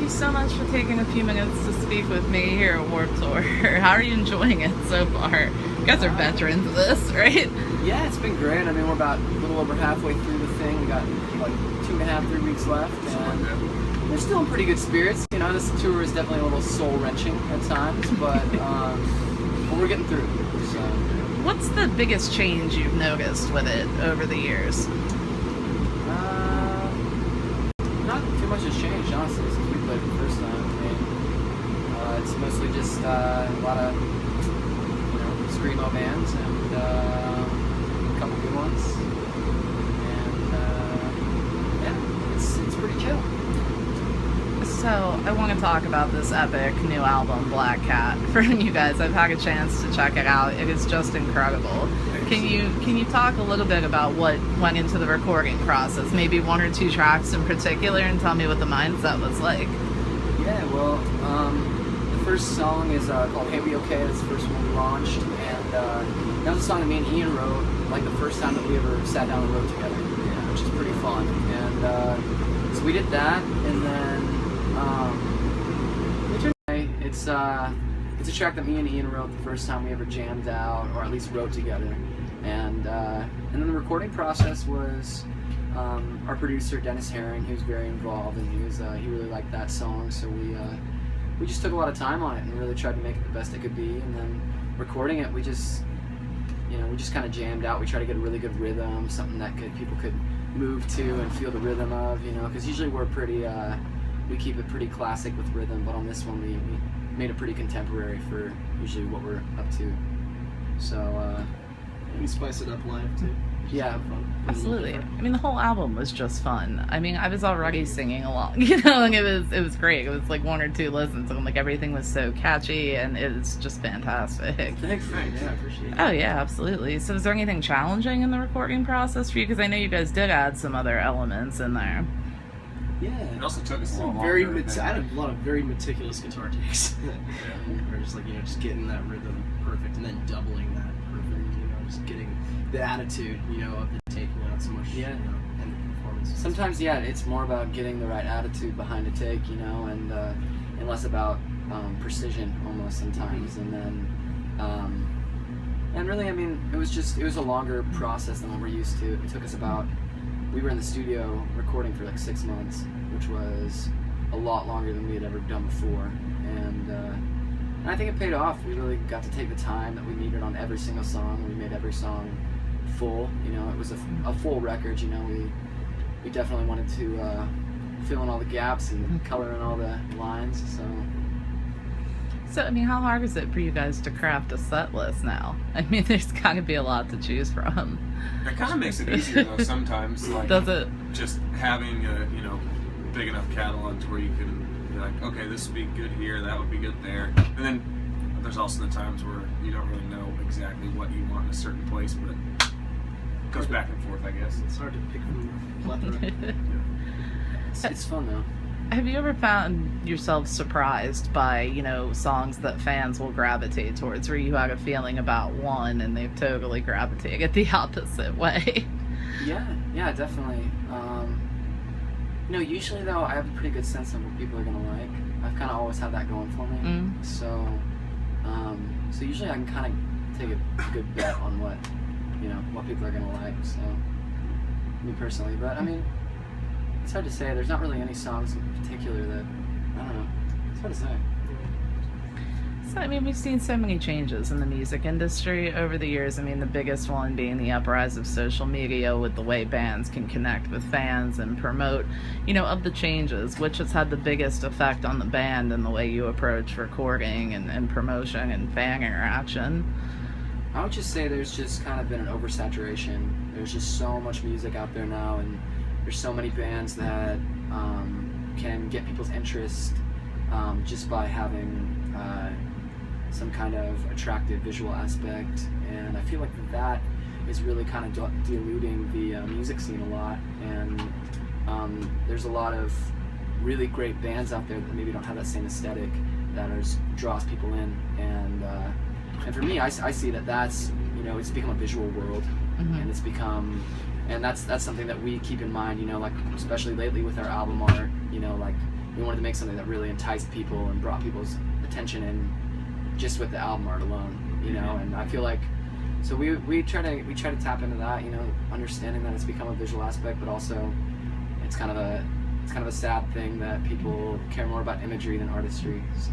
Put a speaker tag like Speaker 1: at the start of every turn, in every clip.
Speaker 1: you so much for taking a few minutes to speak with me here at Warped Tour. How are you enjoying it so far? You guys are veterans of this, right?
Speaker 2: Yeah, it's been great. I mean, we're about a little over halfway through the thing. We got like 2.5, 3 weeks left, and we're still in pretty good spirits. You know, this tour is definitely a little soul-wrenching at times, but we're getting through. So.
Speaker 1: What's the biggest change you've noticed with it over the years?
Speaker 2: Not too much has changed, honestly, since we played the first time. I mean, it's mostly just a lot of, screamo bands and a couple good ones. And yeah, it's pretty chill.
Speaker 1: So I want to talk about this epic new album, Black Cat, from you guys. I've had a chance to check it out. It is just incredible. Can you talk a little bit about what went into the recording process? Maybe one or two tracks in particular, and tell me what the mindset was like.
Speaker 2: Yeah, well, the first song is called "Hey We Okay." That's the first one we launched, and that was a song that me and Ian wrote like the first time that we ever sat down and wrote together, which is pretty fun. And so we did that, and then it's a track that me and Ian wrote the first time we ever jammed out, or at least wrote together. And then the recording process was our producer Dennis Herring. He was very involved, and he really liked that song. So we just took a lot of time on it and really tried to make it the best it could be. And then recording it, we just kind of jammed out. We tried to get a really good rhythm, something that people could move to and feel the rhythm of. Because usually we're pretty we keep it pretty classic with rhythm, but on this one we made it pretty contemporary for usually what we're up to. So.
Speaker 3: We spice it up live too.
Speaker 2: Yeah,
Speaker 1: absolutely. I mean, the whole album was just fun. I mean, I was already singing along, and it was great. It was like one or two listens, and like everything was so catchy, and it was just fantastic.
Speaker 2: Thanks. Yeah, I appreciate it.
Speaker 1: Oh yeah, absolutely. So, was there anything challenging in the recording process for you? Because I know you guys did add some other elements in there.
Speaker 3: Yeah,
Speaker 4: it also took us a little
Speaker 3: I
Speaker 4: longer.
Speaker 3: had a lot of very meticulous guitar takes. Or just just getting that rhythm perfect, and then doubling that perfect. Just getting the attitude, of the take, not so much, and the performance.
Speaker 2: Sometimes, it's more about getting the right attitude behind a take, and less about precision almost sometimes. And then, and really, I mean, it was a longer process than what we're used to. It took us we were in the studio recording for like 6 months, which was a lot longer than we had ever done before. And I think it paid off. We really got to take the time that we needed on every single song. We made every song full. It was a full record. We definitely wanted to fill in all the gaps and color in all the lines.
Speaker 1: So, I mean, how hard is it for you guys to craft a set list now? I mean, there's got to be a lot to choose from.
Speaker 4: It kind of makes it easier though sometimes. Like,
Speaker 1: does it?
Speaker 4: Just having a big enough catalog to where you can. Like, okay, this would be good here, that would be good there. And then there's also the times where you don't really know exactly what you want in a certain place, but it goes back and forth, I guess.
Speaker 3: It's hard to pick from plethora.
Speaker 2: It's fun though.
Speaker 1: Have you ever found yourself surprised by, songs that fans will gravitate towards, where you had a feeling about one and they've totally gravitated the opposite way?
Speaker 2: Yeah, definitely. Usually though, I have a pretty good sense of what people are gonna like. I've kind of always had that going for me. So usually I can kind of take a good bet on what people are gonna like. So, me personally, but I mean, it's hard to say. There's not really any songs in particular that I don't know. It's hard to say.
Speaker 1: So, I mean, we've seen so many changes in the music industry over the years. I mean, the biggest one being the uprise of social media with the way bands can connect with fans and promote, of the changes, which has had the biggest effect on the band and the way you approach recording and promotion and fan interaction.
Speaker 2: I would just say there's just kind of been an oversaturation. There's just so much music out there now, and there's so many bands that can get people's interest just by having some kind of attractive visual aspect, and I feel like that is really kind of diluting the music scene a lot. And there's a lot of really great bands out there that maybe don't have that same aesthetic that draws people in, and for me, I see that's it's become a visual world, and it's become, and that's something that we keep in mind, like especially lately with our album art, like we wanted to make something that really enticed people and brought people's attention in just with the album art alone, you know. And I feel like, so we try to tap into that, you know, understanding that it's become a visual aspect, but also it's kind of a sad thing that people care more about imagery than artistry. So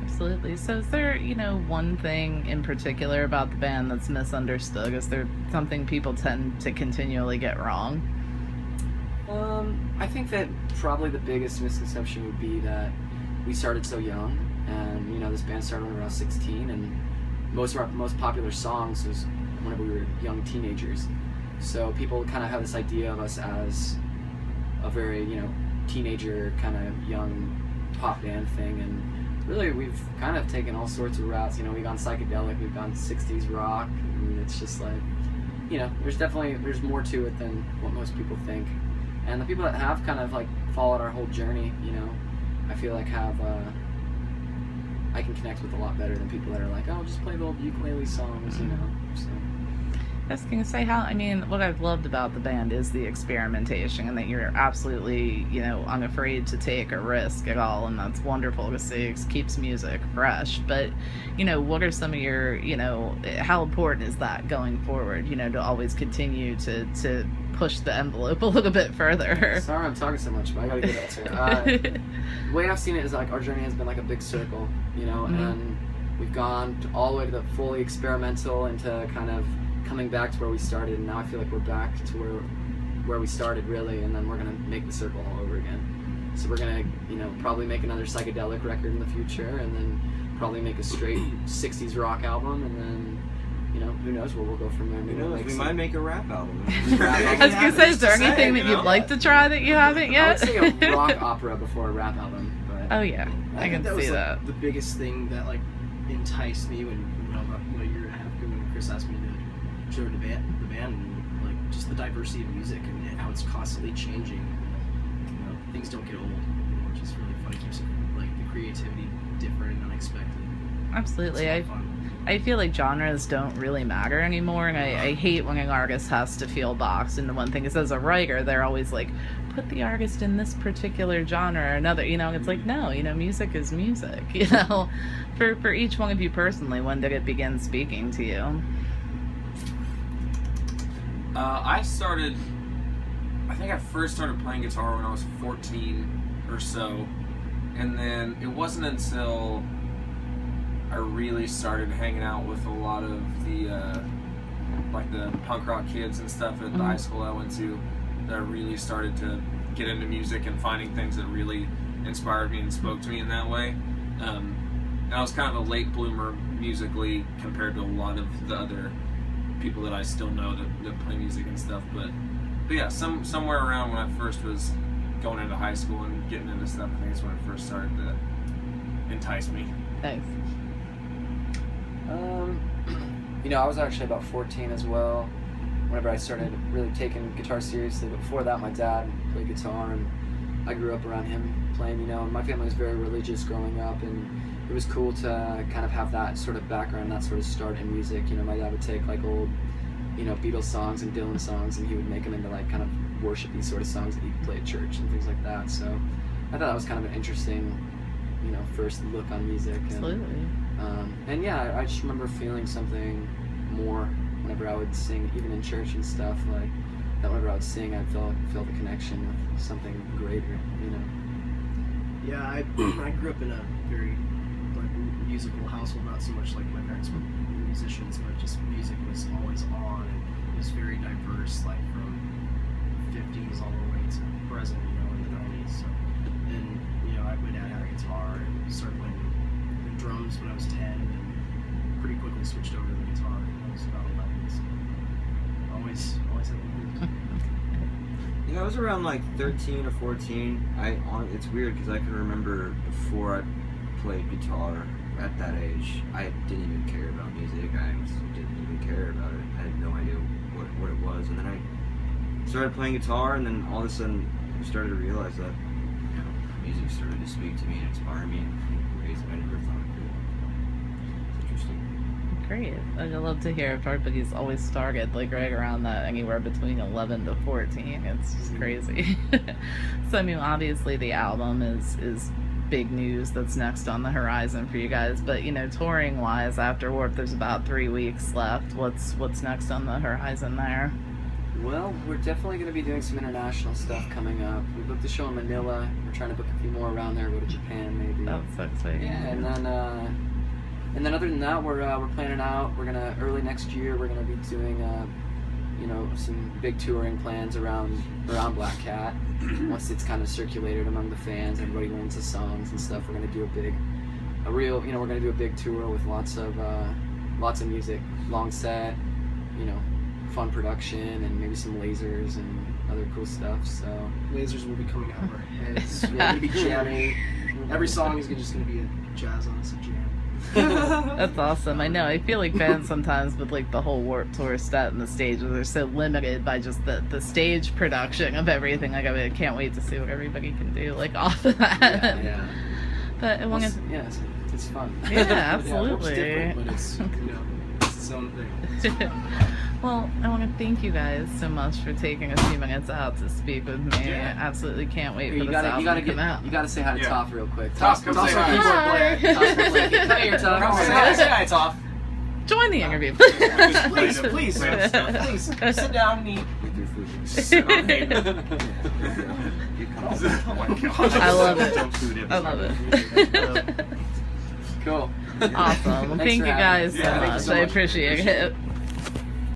Speaker 1: Absolutely. So is there, you know, one thing in particular about the band that's misunderstood? Is there something people tend to continually get wrong?
Speaker 2: I think that probably the biggest misconception would be that we started so young, and, you know, this band started when we were around 16, and most of our most popular songs was whenever we were young teenagers. So people kind of have this idea of us as a very, you know, teenager kind of young pop band thing, and really we've kind of taken all sorts of routes. You know, we've gone psychedelic, we've gone 60s rock, and it's just like, you know, there's more to it than what most people think. And the people that have kind of like followed our whole journey, you know, I feel like have I can connect with a lot better than people that are like, oh, just play the old ukulele songs, you know. So
Speaker 1: I was going to say, what I've loved about the band is the experimentation, and that you're absolutely, you know, unafraid to take a risk at all, and that's wonderful to see. It keeps music fresh. But, you know, what are some of your, you know, how important is that going forward, you know, to always continue to push the envelope a little bit further?
Speaker 2: Sorry I'm talking so much, but I gotta get that to it. The way I've seen it is like our journey has been like a big circle, you know, and we've gone all the way to the fully experimental into kind of coming back to where we started, and now I feel like we're back to where we started really, and then we're gonna make the circle all over again. So we're gonna, you know, probably make another psychedelic record in the future, and then probably make a straight 60s rock album, and then, you know, who knows where we'll go from there.
Speaker 5: Who knows? We might make a rap album.
Speaker 1: I was going to say, is there anything that you'd like to try that you haven't yet?
Speaker 2: I would say a rock opera before a rap album. But
Speaker 1: Oh yeah, I can
Speaker 3: that
Speaker 1: see
Speaker 3: was
Speaker 1: that.
Speaker 3: like the biggest thing that like enticed me when, you know, about a year and a half ago when Chris asked me to join the band, and like just the diversity of music and how it's constantly changing. You know, things don't get old anymore, which is really fun. It keeps like the creativity different and unexpected.
Speaker 1: Absolutely.
Speaker 3: It's a lot of fun.
Speaker 1: I feel like genres don't really matter anymore, and I hate when an artist has to feel boxed into one thing. Because as a writer, they're always like, put the artist in this particular genre or another, you know. It's like, no, you know, music is music, you know. For each one of you personally, when did it begin speaking to you?
Speaker 4: I think I first started playing guitar when I was 14 or so, and then it wasn't until I really started hanging out with a lot of the like the punk rock kids and stuff at the high school I went to, that I really started to get into music and finding things that really inspired me and spoke to me in that way. And I was kind of a late bloomer musically compared to a lot of the other people that I still know that play music and stuff. But yeah, somewhere around when I first was going into high school and getting into stuff, I think is when it first started to entice me.
Speaker 1: Thanks.
Speaker 2: You know, I was actually about 14 as well whenever I started really taking guitar seriously. But before that, my dad played guitar, and I grew up around him playing, you know, and my family was very religious growing up, and it was cool to kind of have that sort of background, that sort of start in music. You know, my dad would take like old, you know, Beatles songs and Dylan songs, and he would make them into like kind of worshipy sort of songs that he could play at church and things like that. So I thought that was kind of an interesting, you know, first look on music.
Speaker 1: Absolutely.
Speaker 2: And yeah, I just remember feeling something more whenever I would sing, even in church and stuff, like that whenever I would sing, I'd feel the connection with something greater, you know.
Speaker 3: Yeah, I grew up in a very like musical household, not so much like my parents were musicians, but just music was always on, and it was very diverse, like from 50s all the way to present, you know, in the 90s. So then, you know, my dad had a guitar and started playing the drums when I was 10, and then pretty quickly switched over to the guitar when I was about 11. So always had the
Speaker 5: Yeah, I was around like 13 or 14. It's weird because I can remember before I played guitar at that age, I didn't even care about music. I just didn't even care about it. I had no idea what it was. And then I started playing guitar, and then all of a sudden I started to realize that, you know, music started to speak to me and inspire me in ways that I never thought it could. It's interesting.
Speaker 1: great. I'd love to hear if everybody's always started like right around that, anywhere between 11 to 14. It's just crazy. So I mean, obviously the album is big news that's next on the horizon for you guys, but you know, touring wise, after Warp, there's about 3 weeks left. What's next on the horizon there?
Speaker 2: Well, we're definitely going to be doing some international stuff coming up. We booked a show in Manila. We're trying to book a few more around there. Go to Japan, maybe.
Speaker 1: That's so exciting.
Speaker 2: Yeah, and then other than that, we're planning out. We're gonna early next year. We're gonna be doing you know, some big touring plans around Black Cat. Once it's kind of circulated among the fans, everybody learns the songs and stuff. We're gonna do we're gonna do a big tour with lots of music, long set, you know, fun production, and maybe some lasers and other cool stuff. So
Speaker 3: Lasers will be coming out of our heads.
Speaker 2: we're gonna be jamming.
Speaker 3: Every song is just going to be a jazz on us, a jam.
Speaker 1: That's awesome. I know. I feel like bands sometimes with like the whole Warp Tour set and the stages, they're so limited by just the stage production of everything. Like, I mean, I can't wait to see what everybody can do like off of that.
Speaker 2: Yeah.
Speaker 1: But I want to.
Speaker 2: Yeah, it's fun.
Speaker 1: Yeah, absolutely.
Speaker 3: Yeah, Warp's different, but it's, you know, it's its own thing.
Speaker 1: Well, I want to thank you guys so much for taking a few minutes out to speak with me.
Speaker 4: Yeah.
Speaker 1: I absolutely can't wait for
Speaker 2: You
Speaker 1: this
Speaker 2: gotta
Speaker 1: album to come out.
Speaker 2: you gotta say hi to
Speaker 4: Yeah.
Speaker 2: Toph real quick.
Speaker 4: Toph, come say hi.
Speaker 1: Hi.
Speaker 2: Come here, Toph.
Speaker 4: Come say hi, say hi, Toph.
Speaker 1: Join the interview.
Speaker 3: Please, sit down and eat.
Speaker 5: With your food.
Speaker 4: Sit on me.
Speaker 5: You come
Speaker 4: Oh my god.
Speaker 1: I love it.
Speaker 5: Junk food
Speaker 1: I love it.
Speaker 2: Cool.
Speaker 1: Awesome. Well,
Speaker 2: Thanks
Speaker 1: thank
Speaker 2: for
Speaker 1: you
Speaker 2: having
Speaker 1: guys
Speaker 2: us.
Speaker 1: so
Speaker 4: Yeah, thank you
Speaker 1: much.
Speaker 4: so
Speaker 1: I
Speaker 4: much.
Speaker 1: appreciate it.